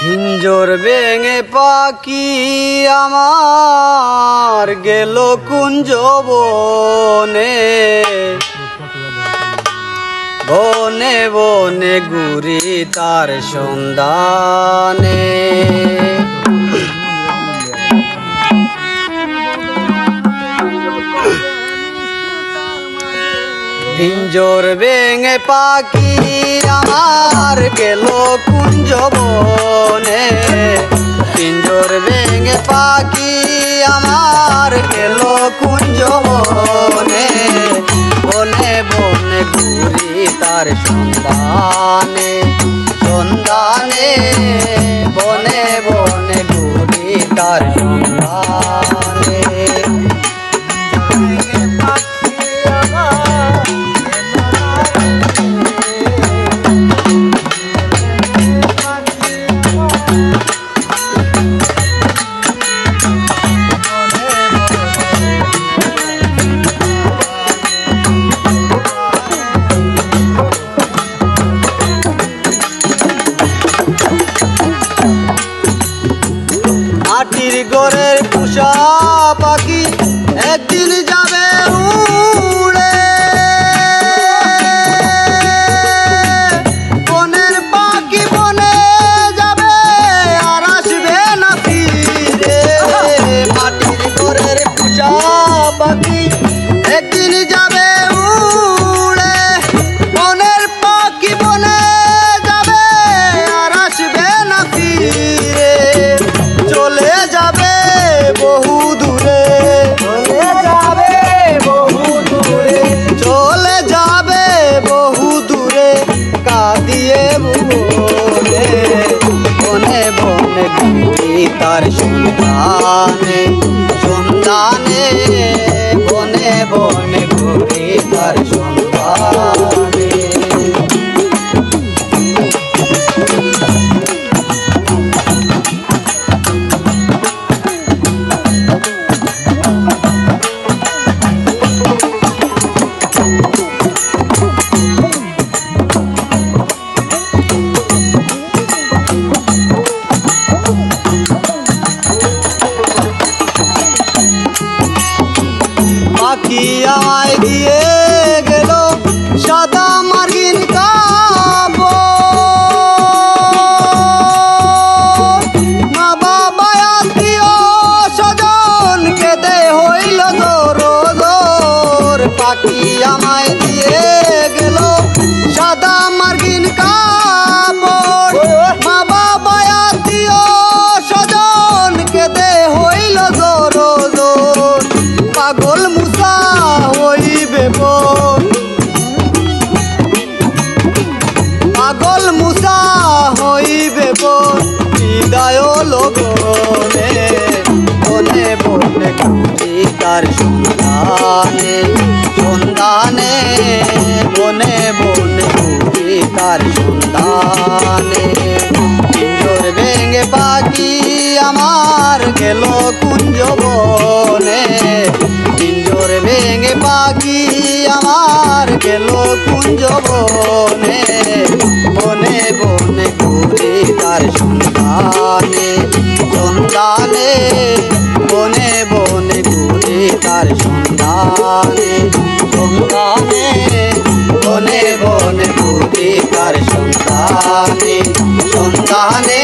হিঞ্জর বেঙে পাখি আমার গেল কুঞ্জ বনে, বনে বনে ঘুরি তার সন্ধানে। হিঞ্জর বেঙে পাখি আমার গেল কুঞ্জ বনে, হিঞ্জর বেঙে পাখি আমার গেল কুঞ্জ বনে, বনে বনে ঘুরি তার সন্ধানে, সন্ধানে বনে বনে ঘুরি তার সন্ধানে। মাটির ঘরের পোষা পাখি একদিন যাবে উড়ে, বনের পাখি বনে যাবে আর আসবে না ফিরে। মাটির ঘরের পোষা পাখি একদিন যাবে উড়ে, বনের পাখি বনে যাবে আর আসবে না ফিরে। চলে যাবে বহু দূরে, চলে যাবে বহু দূরে, চলে যাবে বহু দূরে কাঁদিয়ে বনে, বনে বনে ঘুরি তার সন্ধানে, সন্ধানে বনে বনে ঘুরি তার সন্ধানে। পাখি আমায় দিয়ে গেল সাদা মার্গিন কাপড়, মা বাবা আত্মীয় স্বজন কেঁদে হইল দোর দোর। পাখি আমায় দিয়ে গেল সাদা মার্গিন কাপড়, মা বাবা আত্মীয় স্বজন কেঁদে হইল দোর দোর। পাগল মুসা হইবে বোন, পাগল মুসা হইবে বোন হৃদয় লগনে, বনে বনে ঘুরি তার সন্ধানে, সন্ধানে বনে বনে ঘুরি তার সন্ধানে। হিঞ্জর বেঙে পাখি আমার গেল কুঞ্জ বনে, হিঞ্জর বেঙে পাখি আমার গেল কুঞ্জ বনে, বনে বনে ঘুরি তার সন্ধানে, সন্ধানে বনে বনে ঘুরি তার সন্ধানে, সন্ধানে বনে বনে ঘুরি তার সন্ধানে, সন্ধানে।